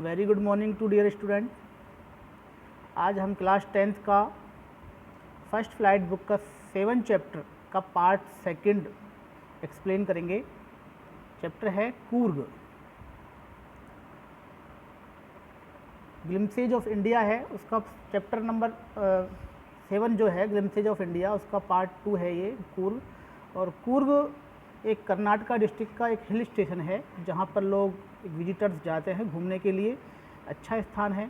Very good morning to dear student. आज हम class 10th का फर्स्ट फ्लाइट बुक का 7 चैप्टर का पार्ट सेकंड एक्सप्लेन करेंगे। चैप्टर है कूर्ग। ग्लिम्सेज ऑफ इंडिया है, उसका चैप्टर नंबर 7 जो है ग्लिम्सेज ऑफ इंडिया, उसका पार्ट 2 है ये कूर्ग। और कूर्ग एक कर्नाटका डिस्ट्रिक्ट का एक हिल स्टेशन है जहाँ पर लोग विजिटर्स जाते हैं घूमने के लिए। अच्छा स्थान है,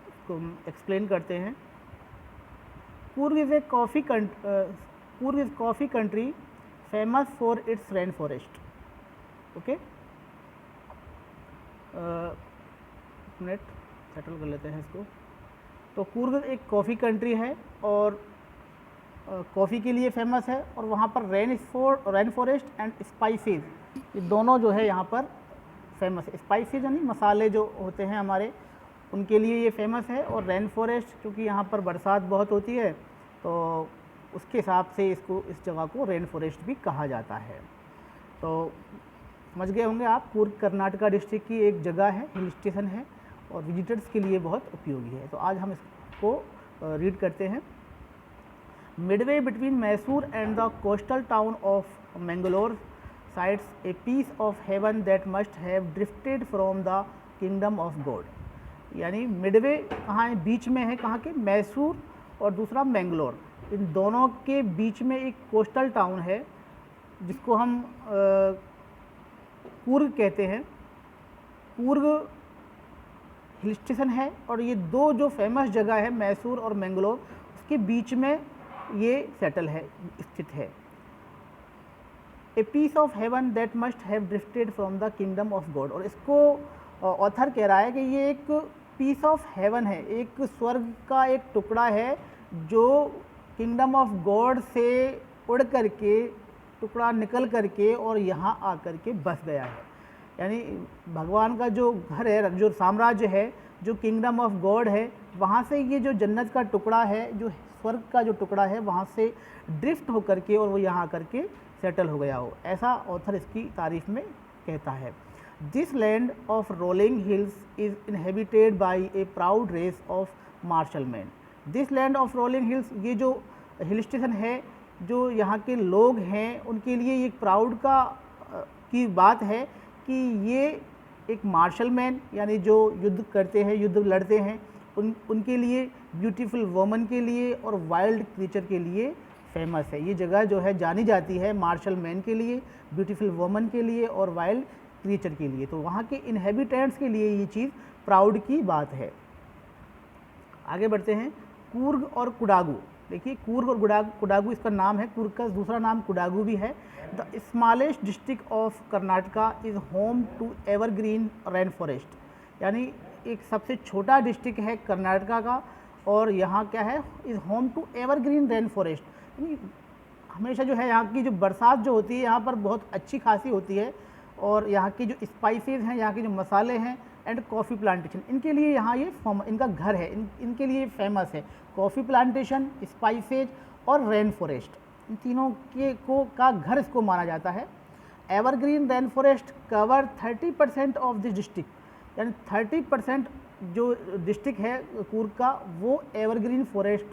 इसको एक्सप्लेन करते हैं। Coorg is coffee country famous for its rain forest. Okay, minute settle कर लेते हैं इसको। तो कूर्ग एक कॉफ़ी कंट्री है और कॉफ़ी के लिए फेमस है, और वहाँ पर रेन फॉरेस्ट एंड स्पाइसेस, ये दोनों जो है यहाँ पर फेमस है। स्पाइसेस यानी मसाले जो होते हैं हमारे, उनके लिए ये फेमस है। और रेन फॉरेस्ट क्योंकि यहाँ पर बरसात बहुत होती है तो उसके हिसाब से इस जगह को रेन फॉरेस्ट भी कहा जाता है। तो समझ गए होंगे आप, कूर्ग कर्नाटका डिस्ट्रिक्ट की एक जगह है, हिल स्टेशन है और विजिटर्स के लिए बहुत उपयोगी है। तो आज हम इसको रीड करते हैं। Midway between Mysore and the coastal town of Mangalore sites a piece of heaven that must have drifted from the kingdom of God। यानी मिडवे कहाँ है, बीच में है, कहाँ के, मैसूर और दूसरा मैंगलोर, इन दोनों के बीच में एक कोस्टल टाउन है जिसको हम कूर्ग कहते हैं। कूर्ग हिल स्टेशन है और ये दो जो फेमस जगह है मैसूर और मैंगलोर, उसके बीच में ये सेटल है, स्थित है। A piece of heaven that must have drifted from the kingdom of God. और इसको ऑथर कह रहा है कि ये एक पीस ऑफ हेवन है, एक स्वर्ग का एक टुकड़ा है जो किंगडम ऑफ गॉड से उड़ करके, टुकड़ा निकल करके और यहाँ आकर के बस गया है। यानी भगवान का जो घर है, जो साम्राज्य है, जो किंगडम ऑफ गॉड है, वहाँ से ये जो जन्नत का टुकड़ा है, जो स्वर्ग का जो टुकड़ा है, वहाँ से ड्रिफ्ट होकर के और वो यहाँ आकर के सेटल हो गया हो, ऐसा ऑथर इसकी तारीफ में कहता है। This land of rolling hills is inhabited by a proud race of martial man. This land of rolling hills, ये जो हिल स्टेशन है, जो यहाँ के लोग हैं, उनके लिए एक प्राउड की बात है कि ये एक मार्शल मैन यानी जो युद्ध करते हैं, युद्ध लड़ते हैं, उनके लिए, ब्यूटीफुल वुमन के लिए और वाइल्ड क्रीचर के लिए फेमस है। ये जगह जो है जानी जाती है मार्शल मैन के लिए, ब्यूटीफुल वुमन के लिए और वाइल्ड क्रीचर के लिए। तो वहाँ के इनहेबिटेंट्स के लिए ये चीज़ प्राउड की बात है। आगे बढ़ते हैं। कूर्ग और कुडागू, देखिए कूर्ग और कुडागू इसका नाम है, कूर्ग का दूसरा नाम कुडागू भी है। The smallest district of Karnataka is home to evergreen rain forest. यानी एक सबसे छोटा डिस्ट्रिक्ट है कर्नाटका का और यहाँ क्या है, is home to evergreen rain forest. यानी हमेशा जो है यहाँ की जो बरसात जो होती है यहाँ पर बहुत अच्छी खासी होती है, और यहाँ की जो स्पाइसेस हैं, यहाँ के जो मसाले हैं एंड कॉफ़ी प्लांटेशन, इनके लिए यहाँ ये इनका घर है, इनके लिए फेमस है। कॉफ़ी प्लांटेशन, स्पाइसेज और रेन फॉरेस्ट, इन तीनों का घर इसको माना जाता है। Evergreen rain forest cover 30% of this district. यानी 30% जो डिस्ट्रिक्ट है कूर्ग का, वो एवरग्रीन फॉरेस्ट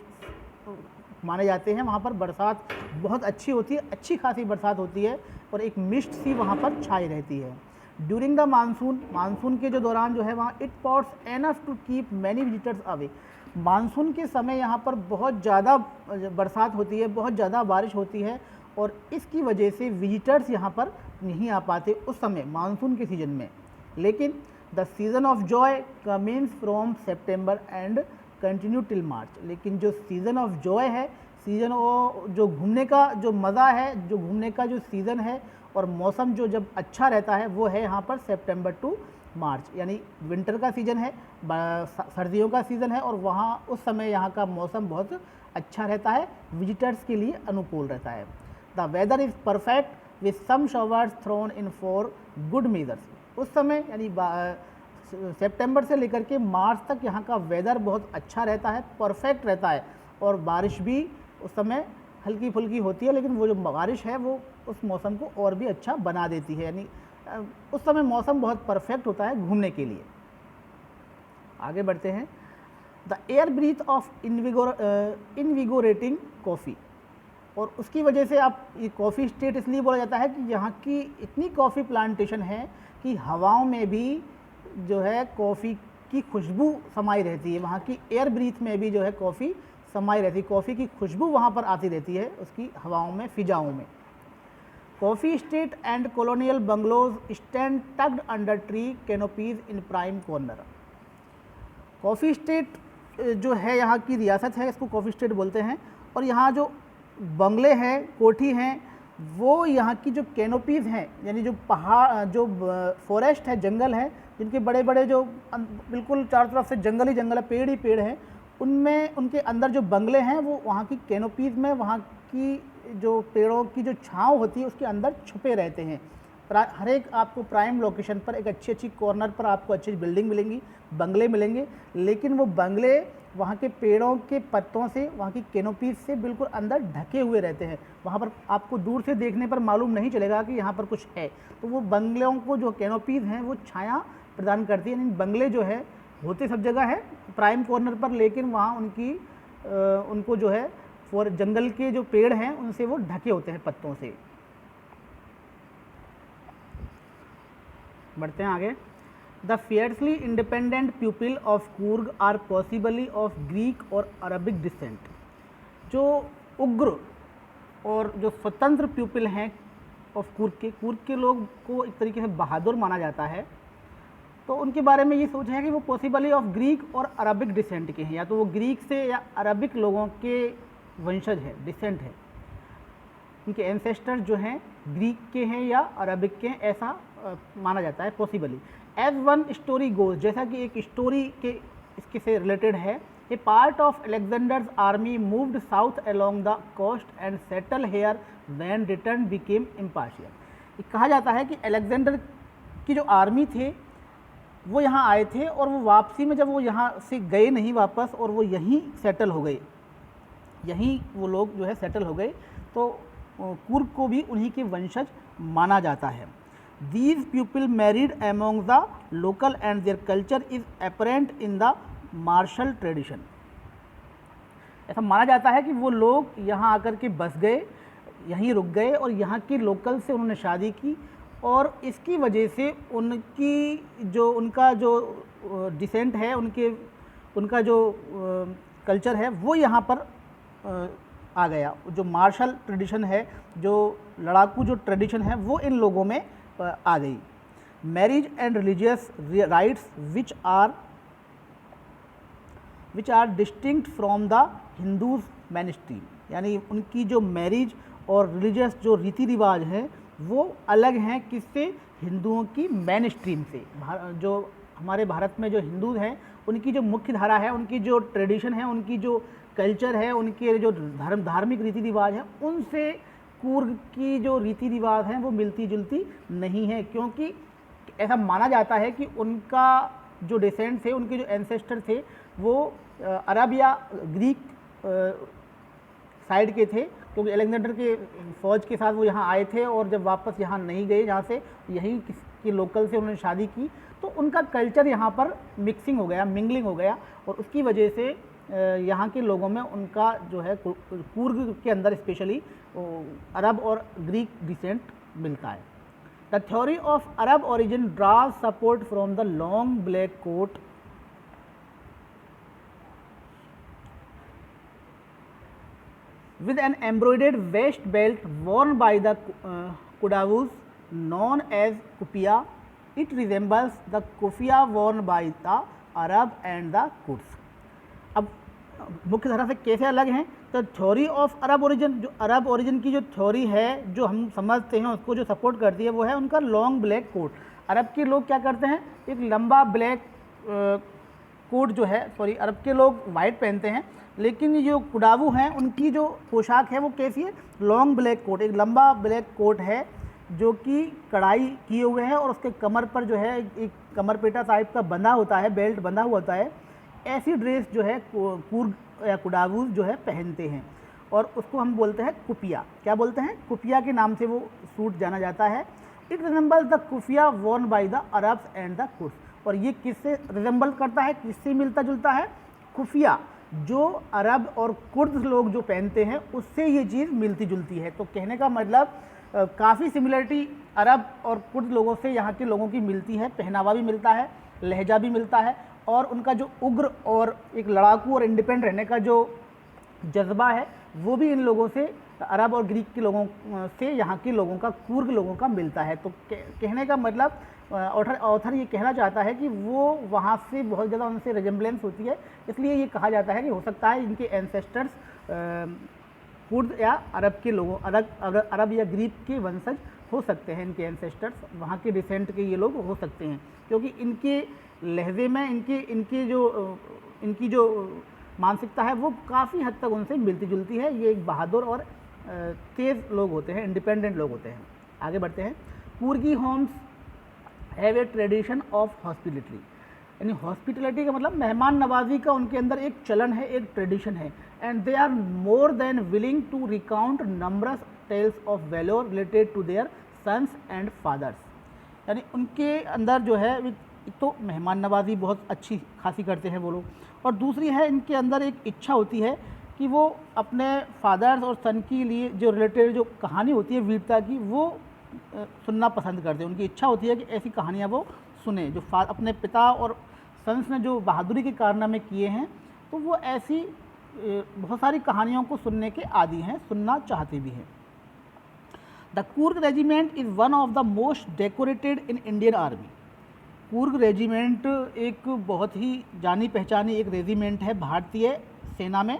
माने जाते हैं। वहाँ पर बरसात बहुत अच्छी होती है, अच्छी खासी बरसात होती है और एक मिस्ट सी वहाँ पर छाई रहती है। ड्यूरिंग द मानसून के जो दौरान जो है वहाँ it pours enough to keep many visitors away. Monsoon के समय यहाँ पर बहुत ज़्यादा बरसात होती है, बहुत ज़्यादा बारिश होती है और इसकी वजह से विजिटर्स यहाँ पर नहीं आ पाते उस समय मानसून के सीज़न में। लेकिन the season off Joy Cummins from September and continue till March. लेकिन जो सीज़न ऑफ जॉय है, सीज़न जो घूमने का जो मज़ा है, जो घूमने का जो सीज़न है और मौसम जो जब अच्छा रहता है, वो है यहाँ पर सेप्टेम्बर टू मार्च। यानी विंटर का सीज़न है, सर्दियों का सीज़न है और वहाँ उस समय यहाँ का मौसम बहुत अच्छा रहता है, विजिटर्स के लिए अनुकूल रहता है। The weather is perfect with some showers thrown in for good measures. उस समय यानी सितंबर से लेकर के मार्च तक यहाँ का वेदर बहुत अच्छा रहता है, परफेक्ट रहता है और बारिश भी उस समय हल्की फुल्की होती है, लेकिन वो जो बारिश है वो उस मौसम को और भी अच्छा बना देती है। यानी उस समय मौसम बहुत परफेक्ट होता है घूमने के लिए। आगे बढ़ते हैं। The air breath of invigorating coffee, और उसकी वजह से आप ये कॉफ़ी स्टेट इसलिए बोला जाता है कि यहाँ की इतनी कॉफ़ी प्लांटेशन है कि हवाओं में भी जो है कॉफ़ी की खुशबू समाई रहती है, वहाँ की एयर ब्रीथ में भी जो है कॉफ़ी समाई रहती है, कॉफ़ी की खुशबू वहाँ पर आती रहती है उसकी हवाओं में, फिजाओं में। Coffee state and colonial bungalows stand tugged under tree canopies in prime corner. Coffee state जो है यहाँ की रियासत है, इसको कॉफ़ी स्टेट बोलते हैं, और यहाँ जो बंगले हैं, कोठी हैं, वो यहाँ की जो कैनोपीज़ हैं, यानी जो पहाड़, जो फॉरेस्ट है, जंगल है, जिनके बड़े बड़े जो बिल्कुल चारों तरफ से जंगल ही जंगल है, पेड़ ही पेड़ हैं, उनमें उनके अंदर जो बंगले हैं वो वहाँ की कैनोपीज़ में, वहाँ की जो पेड़ों की जो छाँव होती है उसके अंदर छुपे रहते हैं। हर एक आपको प्राइम लोकेशन पर एक अच्छी अच्छी कॉर्नर पर आपको अच्छी बिल्डिंग मिलेंगी, बंगले मिलेंगे, लेकिन वो बंगले वहाँ के पेड़ों के पत्तों से, वहाँ की कैनोपीज से बिल्कुल अंदर ढके हुए रहते हैं। वहाँ पर आपको दूर से देखने पर मालूम नहीं चलेगा कि यहाँ पर कुछ है। तो वो बंगलों को जो कैनोपीज हैं वो छाया प्रदान करती है। बंगले जो है होते सब जगह है प्राइम कॉर्नर पर, लेकिन वहाँ उनको जो है जंगल के जो पेड़ हैं उनसे वो ढके होते हैं पत्तों से। बढ़ते हैं आगे। The fiercely independent people of Coorg are possibly of Greek और अरबिक डिसेंट। जो उग्र और जो स्वतंत्र पीपल हैं ऑफ कूर्ग के लोग को एक तरीके से बहादुर माना जाता है। तो उनके बारे में ये सोच है कि वो पॉसिबली ऑफ ग्रीक और अरबिक डिसेंट के हैं, या तो वो ग्रीक से या अरबिक लोगों के वंशज है, डिसेंट है, उनके एंसेस्टर जो हैं ग्रीक के हैं या अरबिक के हैं, ऐसा माना जाता है possibly. As one story goes, जैसा कि एक स्टोरी के इसके से रिलेटेड है, a part of Alexander's army moved south along the coast and settle here when return became impartial. कहा जाता है कि अलेक्जेंडर की जो आर्मी थे वो यहाँ आए थे, और वो वापसी में जब वो यहाँ से गए नहीं वापस, और वो यहीं सेटल हो गए, यहीं वो लोग जो है सेटल हो गए, तो कूर्ग को भी उन्हीं के वंशज माना जाता है। These people married among the local and their culture is apparent in the martial tradition। ऐसा माना जाता है कि वो लोग यहाँ आकर के बस गए, यहीं रुक गए, और यहाँ के लोकल से उन्होंने शादी की, और इसकी वजह से उनका जो डिसेंट है, उनका जो कल्चर है वो यहाँ पर आ गया। जो मार्शल ट्रेडिशन है, जो लड़ाकू जो ट्रेडिशन है, वो इन लोगों में आ गई। Marriage and religious rites which are distinct from the Hindus mainstream, यानी उनकी जो मैरिज और रिलीजियस जो रीति रिवाज हैं वो अलग हैं किससे, हिंदुओं की मेन स्ट्रीम से। जो हमारे भारत में जो हिंदू हैं उनकी जो मुख्य धारा है, उनकी जो ट्रेडिशन है, उनकी जो कल्चर है, उनके जो धार्मिक रीति रिवाज हैं, उनसे कूर्ग की जो रीति रिवाज हैं वो मिलती जुलती नहीं है, क्योंकि ऐसा माना जाता है कि उनका जो डिसेंट थे, उनके जो एंसेस्टर थे वो अरब या ग्रीक साइड के थे, क्योंकि अलेक्जेंडर के फौज के साथ वो यहाँ आए थे, और जब वापस यहाँ नहीं गए, जहाँ से यहीं के लोकल से उन्होंने शादी की, तो उनका कल्चर यहाँ पर मिक्सिंग हो गया, मिंगलिंग हो गया, और उसकी वजह से यहाँ के लोगों में उनका जो है कूर्ग के अंदर स्पेशली अरब और ग्रीक डिसेंट मिलता है। The theory of Arab origin draws support from the long black coat with an embroidered waist belt worn by the Kudavus known as kufiya. It resembles the kufiya worn by the Arab and the Kurds। अब मुख्य धारा से कैसे अलग हैं, तो theory of Arab origin, जो अरब origin की जो थ्योरी है जो हम समझते हैं उसको जो सपोर्ट करती है वो है उनका लॉन्ग ब्लैक कोट। अरब के लोग क्या करते हैं, एक लंबा ब्लैक कोट जो है, सॉरी अरब के लोग वाइट पहनते हैं, लेकिन जो कुडावू हैं उनकी जो पोशाक है वो कैसी है, लॉन्ग ब्लैक कोट, एक लंबा ब्लैक कोट है जो कि कढ़ाई किए हुए हैं, और उसके कमर पर जो है एक कमर पेटा टाइप का बंधा होता है, बेल्ट बंधा हुआ होता है। ऐसी ड्रेस जो है कूर्ग या कुडावूज जो है पहनते हैं, और उसको हम बोलते हैं कुपिया। क्या बोलते हैं, कुपिया के नाम से वो सूट जाना जाता है। It resembles the kufiya worn by the Arabs and the Kurds. और ये किससे रिजेंबल करता है, किससे मिलता जुलता है? खुफिया, जो अरब और कुर्द लोग जो पहनते हैं उससे ये चीज़ मिलती जुलती है। तो कहने का मतलब काफ़ी सिमिलरिटी अरब और कुर्द लोगों से यहाँ के लोगों की मिलती है। पहनावा भी मिलता है, लहजा भी मिलता है, और उनका जो उग्र और एक लड़ाकू और इंडिपेंडेंट रहने का जो जज्बा है वो भी इन लोगों से, अरब और ग्रीक के लोगों से यहाँ के लोगों का, कुर्द लोगों का मिलता है। तो कहने का मतलब ऑथर ये कहना चाहता है कि वो वहाँ से बहुत ज़्यादा उनसे रिजेम्बलेंस होती है, इसलिए ये कहा जाता है कि हो सकता है इनके एंसेस्टर्स कुर्द या अरब के लोगों, अरब या ग्रीक के वंशज हो सकते हैं। इनके एंसेस्टर्स वहाँ के डिसेंट के ये लोग हो सकते हैं, क्योंकि इनके लहजे में इनकी जो मानसिकता है वो काफ़ी हद तक उनसे मिलती जुलती है। ये एक बहादुर और तेज़ लोग होते हैं, इंडिपेंडेंट लोग होते हैं। आगे बढ़ते हैं। Coorgi homes have a tradition of hospitality, यानी हॉस्पिटलिटी का मतलब मेहमान नवाजी का उनके अंदर एक चलन है, एक ट्रेडिशन है। And they are more than willing to recount numerous tales of valour related to their sons and fathers, यानी उनके अंदर जो है एक तो मेहमान नवाजी बहुत अच्छी खासी करते हैं वो लोग, और दूसरी है इनके अंदर एक इच्छा होती है कि वो अपने फादर्स और सन के लिए जो रिलेटेड जो कहानी होती है वीरता की, वो सुनना पसंद करते हैं। उनकी इच्छा होती है कि ऐसी कहानियाँ वो सुने, जो अपने पिता और सन्स ने जो बहादुरी के कारनामे किए हैं, तो वो ऐसी बहुत सारी कहानियों को सुनने के आदी हैं, सुनना चाहते भी हैं। The Coorg regiment is one of the most decorated in Indian army. Coorg regiment एक बहुत ही जानी पहचानी एक रेजिमेंट है भारतीय सेना में।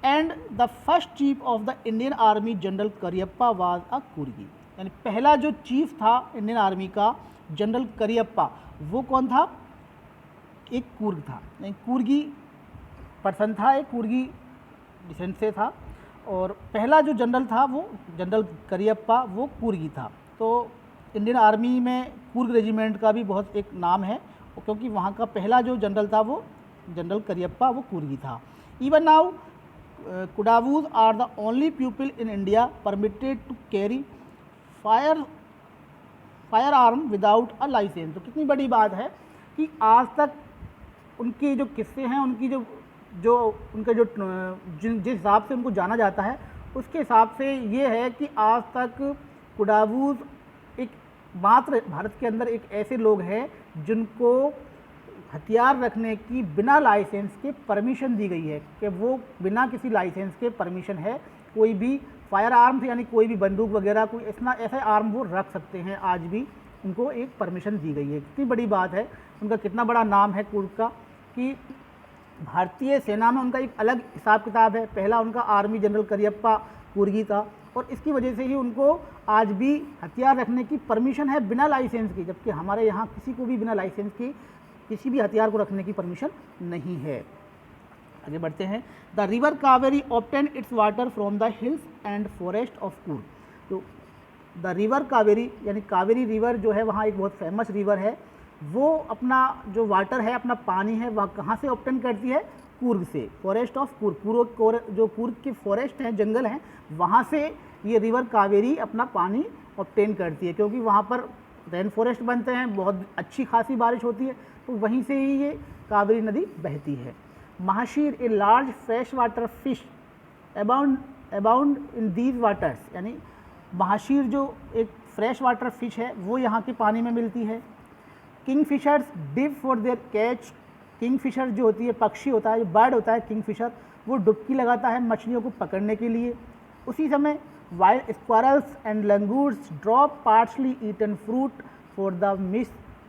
And the first chief of the Indian army general Cariappa was a Coorgi, यानी पहला जो चीफ था इंडियन आर्मी का, जनरल करियप्पा, वो कौन था? एक कुर्ग था, यानी कुर्गी पर्सन था, एक कुर्गी डिसेंट से था, और पहला जो जनरल था वो जनरल करियप्पा, वो कुर्गी था। तो इंडियन आर्मी में कुर्ग रेजिमेंट का भी बहुत एक नाम है, क्योंकि वहाँ का पहला जो जनरल था वो जनरल करियप्पा, वो कुर्गी था। Even now Kodavas are the only people in India permitted to carry firearm without a licence. तो कितनी बड़ी बात है कि आज तक उनके जो किस्से हैं, उनकी जो उनका जो जिस हिसाब से उनको जाना जाता है, उसके हिसाब से ये है कि आज तक कुडावूज एक मात्र भारत के अंदर एक ऐसे लोग हैं जिनको हथियार रखने की बिना लाइसेंस के परमिशन दी गई है, कि वो बिना किसी लाइसेंस के परमिशन है कोई भी फायर आर्म्स, यानी कोई भी बंदूक वगैरह कोई ऐसे आर्म वो रख सकते हैं, आज भी उनको एक परमिशन दी गई है। कितनी बड़ी बात है, उनका कितना बड़ा नाम है कुर्ग का, कि भारतीय सेना में उनका एक अलग हिसाब किताब है। पहला उनका आर्मी जनरल करियप्पा कुर्गी था, और इसकी वजह से ही उनको आज भी हथियार रखने की परमिशन है बिना लाइसेंस की, जबकि हमारे यहाँ किसी को भी बिना लाइसेंस की किसी भी हथियार को रखने की परमिशन नहीं है। आगे बढ़ते हैं। The river Kaveri obtain it's water from the hills and forest of Coorg. तो द रिवर कावेरी, यानी कावेरी रिवर जो है वहाँ एक बहुत फेमस रिवर है, वो अपना जो वाटर है, अपना पानी है, वह कहाँ से ऑब्टेन करती है? कुर्ग से, फॉरेस्ट ऑफ कुर्ग। जो कुर्ग के फॉरेस्ट हैं, जंगल हैं, वहाँ से ये रिवर कावेरी अपना पानी ऑब्टेन करती है, क्योंकि वहाँ पर रेन फॉरेस्ट बनते हैं, बहुत अच्छी खासी बारिश होती है, तो वहीं से ही ये कावेरी नदी बहती है। Mahseer a large fresh water fish abound in these waters, यानी महाशीर जो एक फ्रेश वाटर फिश है वो यहाँ के पानी में मिलती है। Kingfishers div for their catch. Kingfisher जो होती है, पक्षी होता है, जो बर्ड होता है किंगफिशर, वो डुबकी लगाता है मछलियों को पकड़ने के लिए। उसी समय wild squirrels and langurs drop partially eaten fruit for the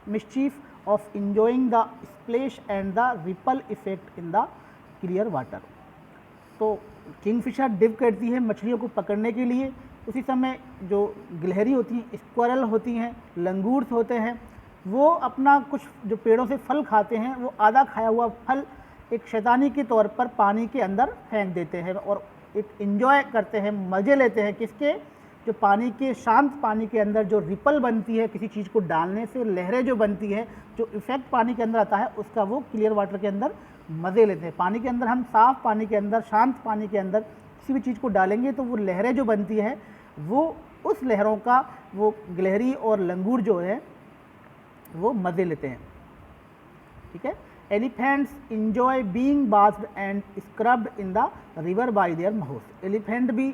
mischief of enjoying the splash and the ripple effect in the clear water. तो किंगफिशर डिव करती है मछलियों को पकड़ने के लिए, उसी समय जो गिलहरी होती हैं, स्क्वायरल होती हैं, लंगूर्स होते हैं, वो अपना कुछ जो पेड़ों से फल खाते हैं, वो आधा खाया हुआ फल एक शैतानी के तौर पर पानी के अंदर फेंक देते हैं और एक एंजॉय करते हैं, मज़े लेते हैं। किसके? जो पानी के, शांत पानी के अंदर जो रिपल बनती है किसी चीज़ को डालने से, लहरें जो बनती है, जो इफेक्ट पानी के अंदर आता है, उसका वो क्लियर वाटर के अंदर मज़े लेते हैं। पानी के अंदर, हम साफ़ पानी के अंदर, शांत पानी के अंदर किसी भी चीज़ को डालेंगे तो वो लहरें जो बनती है वो उस लहरों का वो गिलहरी और लंगूर जो है वो मज़े लेते हैं। ठीक है। Elephants enjoy being bathed and scrubbed in the river by their mouth. Elephant भी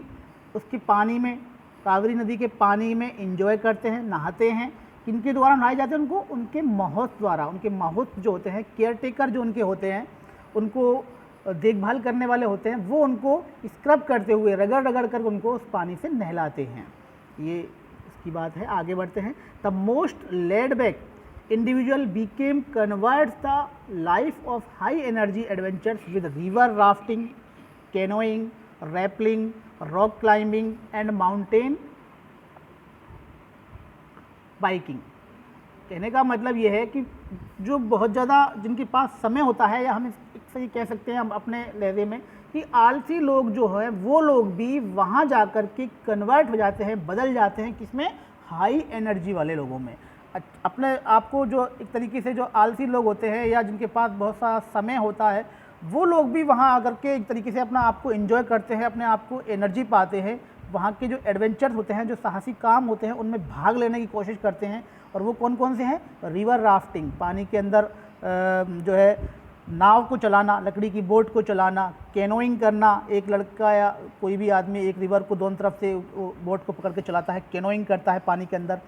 उसके पानी में, कावेरी नदी के पानी में इंजॉय करते हैं, नहाते हैं। किनके द्वारा नहाए जाते हैं उनको? उनके माहौत द्वारा। उनके माहौत जो होते हैं, केयर टेकर जो उनके होते हैं, उनको देखभाल करने वाले होते हैं, वो उनको स्क्रब करते हुए रगड़ रगड़ कर उनको उस पानी से नहलाते हैं। ये इसकी बात है। आगे बढ़ते हैं। The most laid back individual Beckham converts the life of high energy adventures with river rafting, canoeing, rappelling, rock climbing and mountain biking. कहने का मतलब ये है कि जो बहुत ज़्यादा जिनके पास समय होता है, या हम एक सही कह सकते हैं हम अपने लहजे में कि आलसी लोग जो हैं वो लोग भी वहाँ जाकर के कन्वर्ट हो जाते हैं, बदल जाते हैं किसमें? हाई एनर्जी वाले लोगों में। अपने आप को जो एक तरीके से जो आलसी लोग होते हैं या जिनके पास बहुत सारा समय होता है, वो लोग भी वहाँ आकर के एक तरीके से अपना आप को एंजॉय करते हैं, अपने आप को एनर्जी पाते हैं। वहाँ के जो एडवेंचर्स होते हैं, जो साहसी काम होते हैं, उनमें भाग लेने की कोशिश करते हैं। और वो कौन कौन से हैं? रिवर राफ्टिंग, पानी के अंदर जो है नाव को चलाना, लकड़ी की बोट को चलाना, कैनोइंग करना, एक लड़का या कोई भी आदमी एक रिवर को दोनों तरफ से बोट को पकड़ के चलाता है, कैनोइंग करता है पानी के अंदर,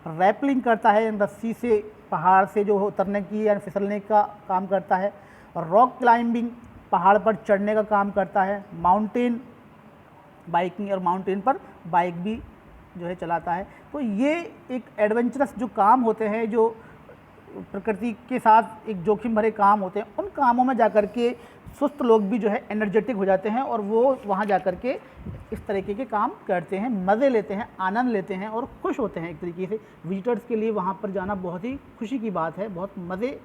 रैपलिंग करता है, रस्सी से पहाड़ से जो उतरने की या फिसलने का काम करता है, और रॉक क्लाइंबिंग, पहाड़ पर चढ़ने का काम करता है, माउंटेन बाइकिंग, और माउंटेन पर बाइक भी जो है चलाता है। तो ये एक एडवेंचरस जो काम होते हैं, जो प्रकृति के साथ एक जोखिम भरे काम होते हैं, उन कामों में जाकर के सुस्त लोग भी जो है एनर्जेटिक हो जाते हैं और वो वहाँ जाकर के इस तरीके के काम करते हैं, मज़े लेते हैं, आनंद लेते हैं और खुश होते हैं। एक तरीके से विजिटर्स के लिए वहाँ पर जाना बहुत ही खुशी की बात है, बहुत मज़े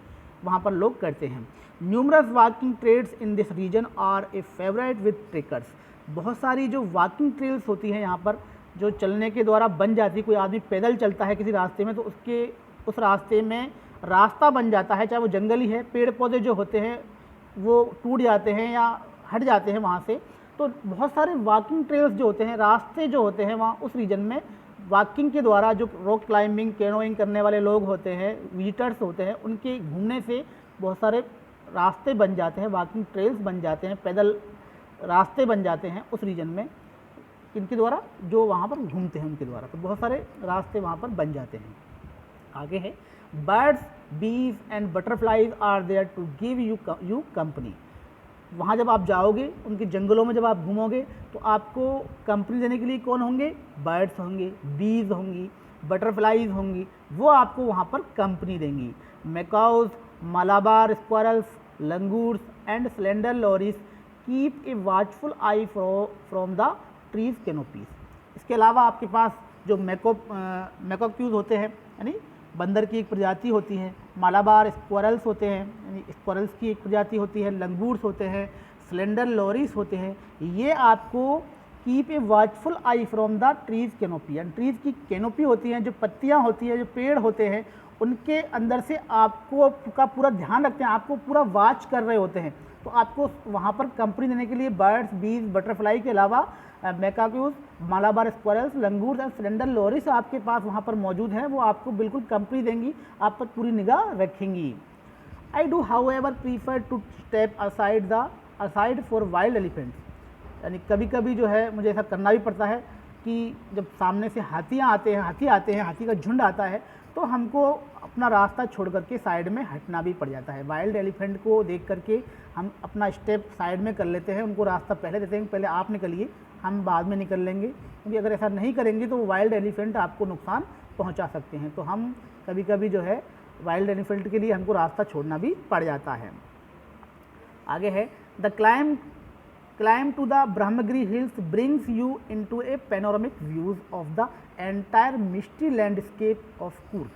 वहाँ पर लोग करते हैं। Numerous walking trails in this region are a favourite with trekkers. बहुत सारी जो वॉकिंग ट्रेल्स होती हैं यहाँ पर, जो चलने के द्वारा बन जाती है। कोई आदमी पैदल चलता है किसी रास्ते में तो उसके उस रास्ते में रास्ता बन जाता है, चाहे वो जंगली है, पेड़ पौधे जो होते हैं वो टूट जाते हैं या हट जाते हैं वहाँ से। तो बहुत सारे वॉकिंग ट्रेल्स जो होते हैं, रास्ते जो होते हैं वहाँ उस रीजन में वॉकिंग के द्वारा, जो रॉक क्लाइंबिंग, कैनोइंग करने वाले लोग होते हैं, विजिटर्स होते हैं, उनके घूमने से बहुत सारे रास्ते बन जाते हैं, वॉकिंग ट्रेल्स बन जाते हैं, पैदल रास्ते बन जाते हैं उस रीजन में, इनके द्वारा जो वहाँ पर घूमते हैं उनके द्वारा। तो बहुत सारे रास्ते वहाँ पर बन जाते हैं। आगे है, birds, bees and butterflies are there to give you company. वहाँ जब आप जाओगे, उनके जंगलों में जब आप घूमोगे तो आपको कंपनी देने के लिए कौन होंगे? बर्ड्स होंगे, बीज होंगी, बटरफ्लाइज होंगी, वो आपको वहाँ पर कंपनी देंगी। Macaques, Malabar squirrels, langurs and slender lorises keep a watchful eye from the trees canopies. इसके अलावा आपके पास जो मैकोक्यूज होते हैं, यानी बंदर की एक प्रजाति होती है, मालाबार स्क्वायरल्स होते हैं, यानी स्क्वायरल्स की एक प्रजाति होती है, लंगूर्स होते हैं, स्लेंडर लॉरीज होते हैं, ये आपको keep a watchful eye from the trees canopy. यानी ट्रीज की कैनोपी होती है, जो पत्तियाँ होती हैं, जो पेड़ होते हैं, उनके अंदर से आपको का पूरा ध्यान रखते हैं, आपको पूरा वॉच कर रहे होते हैं। तो आपको वहाँ पर कंपनी देने के लिए बर्ड्स, बीज, बटरफ्लाई के अलावा macaques, Malabar squirrels, langurs and slender lorises आपके पास वहाँ पर मौजूद हैं, वो आपको बिल्कुल कंपनी देंगी, आप पर पूरी निगाह रखेंगी। I do however prefer to step aside for wild elephants. यानी कभी कभी जो है मुझे ऐसा करना भी पड़ता है कि जब सामने से हाथी आते हैं, हाथी का झुंड आता है, तो हमको अपना रास्ता छोड़ करके साइड में हटना भी पड़ जाता है। वाइल्ड एलिफेंट को देख करके हम अपना स्टेप साइड में कर लेते हैं, उनको रास्ता पहले देते हैं, पहले आप निकलिए, हम बाद में निकल लेंगे, क्योंकि अगर ऐसा नहीं करेंगे तो वाइल्ड एलिफेंट आपको नुकसान पहुंचा सकते हैं। तो हम कभी कभी जो है वाइल्ड एलिफेंट के लिए हमको रास्ता छोड़ना भी पड़ जाता है। आगे है, the climb to the Brahmagiri hills brings you into a panoramic views of the entire misty landscape of Coorg.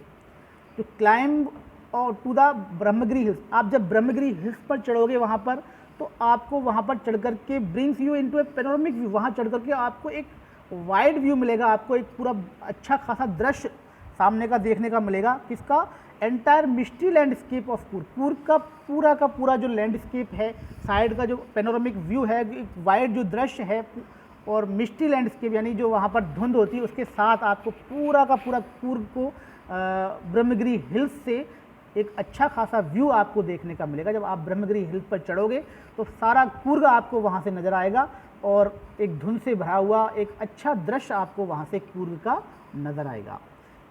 तो क्लाइम और टू द ब्रह्मगिरी हिल्स, आप जब ब्रह्मगिरी हिल्स पर चढ़ोगे वहाँ पर, तो आपको वहाँ पर चढ़ करके brings you into a panoramic view, वहाँ चढ़ करके आपको एक वाइड व्यू मिलेगा, आपको एक पूरा अच्छा खासा दृश्य सामने का देखने का मिलेगा। किसका? Entire misty landscape of Coorg का पूरा जो लैंडस्केप है, साइड का जो पैनोरामिक व्यू है, एक वाइड जो दृश्य है, और मिस्टी लैंडस्केप यानी जो वहाँ पर धुंध होती है उसके साथ आपको पूरा का पूरा कूर्ग को ब्रह्मगिरी हिल्स से एक अच्छा खासा व्यू आपको देखने का मिलेगा। जब आप ब्रह्मगिरी हिल्स पर चढ़ोगे तो सारा कूर्ग आपको वहाँ से नज़र आएगा और एक धुंध से भरा हुआ एक अच्छा दृश्य आपको वहाँ से कूर्ग का नज़र आएगा।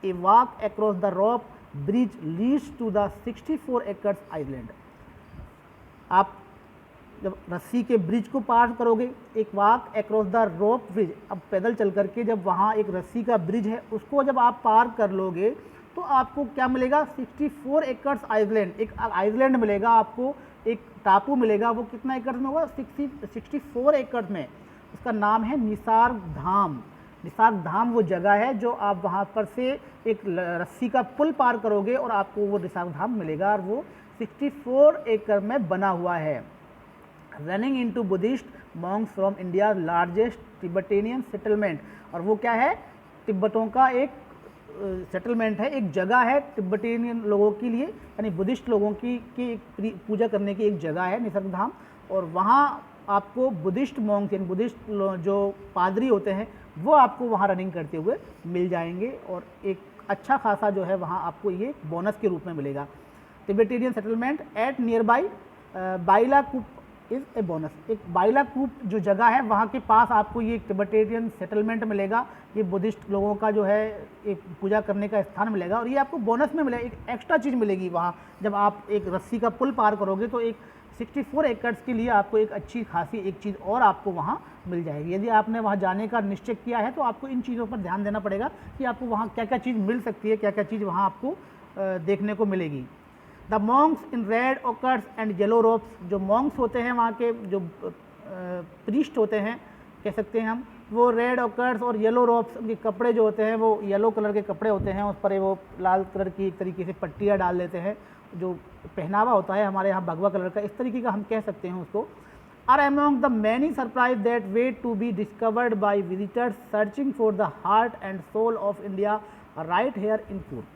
A walk across the rock bridge leads to the 64 acres island. आप जब रस्सी के ब्रिज को पार करोगे, एक walk across the rock bridge, अब पैदल चल करके जब वहाँ एक रस्सी का ब्रिज है उसको जब आप पार कर लोगे तो आपको क्या मिलेगा, 64 एकर्स आइलैंड, एक आइलैंड मिलेगा आपको, एक टापू मिलेगा। वो कितना एकड़ में होगा, 64 एकड़ में। उसका नाम है निसर्ग धाम। निसर्ग धाम वो जगह है जो आप वहाँ पर से एक रस्सी का पुल पार करोगे और आपको वो निसर्ग धाम मिलेगा और वो 64 एकड़ में बना हुआ है। Running into Buddhist monks from India largest Tibetan settlement, और वो क्या है, तिब्बतों का एक सेटलमेंट है, एक जगह है तिब्बतेनियन लोगों के लिए, यानी बुद्धिस्ट लोगों की पूजा करने की एक जगह है निसर्ग धाम। और वहाँ आपको बुद्धिस्ट मॉन्क्स यानी बुद्धिस्ट जो पादरी होते हैं वो आपको वहाँ रनिंग करते हुए मिल जाएंगे और एक अच्छा खासा जो है वहाँ आपको ये बोनस के रूप में मिलेगा। Tibetan settlement at near by Bylakuppe is a bonus. एक बाइलाकुप जो जगह है वहाँ के पास आपको ये तिब्बतेनियन सेटलमेंट मिलेगा, ये बुद्धिस्ट लोगों का जो है एक पूजा करने का स्थान मिलेगा और ये आपको बोनस में मिलेगा, एक एक्स्ट्रा चीज़ मिलेगी वहाँ। जब आप एक रस्सी का पुल पार करोगे तो एक 64 एकर्स के लिए आपको एक अच्छी खासी एक चीज़ और आपको वहाँ मिल जाएगी। यदि आपने वहाँ जाने का निश्चय किया है तो आपको इन चीज़ों पर ध्यान देना पड़ेगा कि आपको वहाँ क्या क्या चीज़ मिल सकती है, क्या क्या चीज़ वहाँ आपको देखने को मिलेगी। The Monks in red occurs and yellow ropes, जो मॉन्क्स होते हैं वहाँ के जो प्रीस्ट होते हैं कह सकते हैं हम, वो रेड ओकर्स और येलो रोब्स, उनके कपड़े जो होते हैं वो येलो कलर के कपड़े होते हैं, उस पर वो लाल कलर की एक तरीके से पट्टियाँ डाल देते हैं, जो पहनावा होता है हमारे यहाँ भगवा कलर का, इस तरीके का हम कह सकते हैं उसको। Are among the many surprise that wait to be discovered by visitors searching for the heart and soul of India right here in Coorg.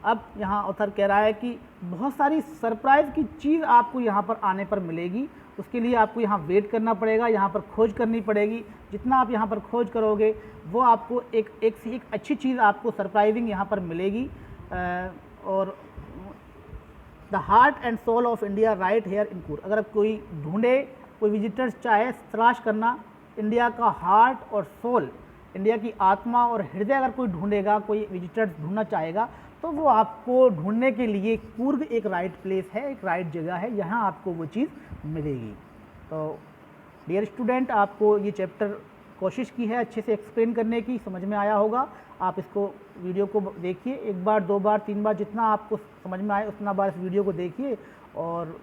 अब यहाँ ऑथर कह रहा है कि बहुत सारी सरप्राइज़ की चीज़ आपको यहाँ पर आने पर मिलेगी, उसके लिए आपको यहाँ वेट करना पड़ेगा, यहाँ पर खोज करनी पड़ेगी। जितना आप यहाँ पर खोज करोगे वो आपको एक से एक अच्छी चीज़ आपको सरप्राइजिंग यहाँ पर मिलेगी। और the heart and soul of India right here in Coorg, अगर कोई ढूंढे, कोई विजिटर्स चाहे तलाश करना इंडिया का हार्ट और सोल, इंडिया की आत्मा और हृदय अगर कोई ढूंढेगा, कोई विजिटर्स ढूंढना चाहेगा तो वो आपको ढूंढने के लिए कूर्ग एक राइट प्लेस है, एक राइट जगह है, यहाँ आपको वो चीज़ मिलेगी। तो डियर स्टूडेंट, आपको ये चैप्टर कोशिश की है अच्छे से एक्सप्लेन करने की, समझ में आया होगा। आप इसको वीडियो को देखिए, एक बार, दो बार, तीन बार, जितना आपको समझ में आए उतना बार इस वीडियो को देखिए और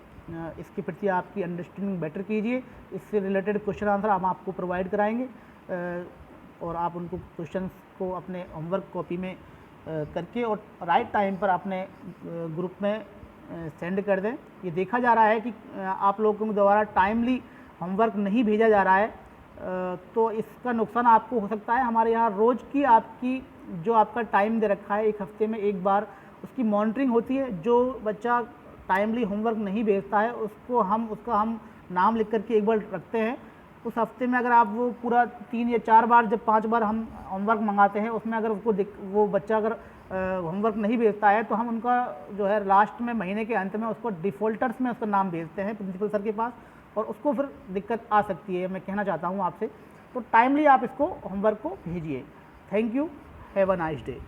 इसके प्रति आपकी अंडरस्टैंडिंग बेटर कीजिए। इससे रिलेटेड क्वेश्चन आंसर हम आपको प्रोवाइड कराएंगे और आप उनको क्वेश्चन को अपने होमवर्क कॉपी में करके और राइट टाइम पर अपने ग्रुप में सेंड कर दें। ये देखा जा रहा है कि आप लोगों के द्वारा टाइमली होमवर्क नहीं भेजा जा रहा है, तो इसका नुकसान आपको हो सकता है। हमारे यहाँ रोज़ की आपकी जो आपका टाइम दे रखा है, एक हफ्ते में एक बार उसकी मॉनिटरिंग होती है। जो बच्चा टाइमली होमवर्क नहीं भेजता है उसका हम नाम लिख करके एक बार रखते हैं। उस हफ्ते में अगर आप वो पूरा 3 या 4 बार, जब 5 बार हम होमवर्क मंगाते हैं, उसमें अगर वो बच्चा अगर होमवर्क नहीं भेजता है तो हम उनका जो है लास्ट में महीने के अंत में उसको डिफ़ॉल्टर्स में उसका नाम भेजते हैं प्रिंसिपल सर के पास और उसको फिर दिक्कत आ सकती है। मैं कहना चाहता हूँ आपसे, तो टाइमली आप इसको होमवर्क को भेजिए। Thank you, have a nice day.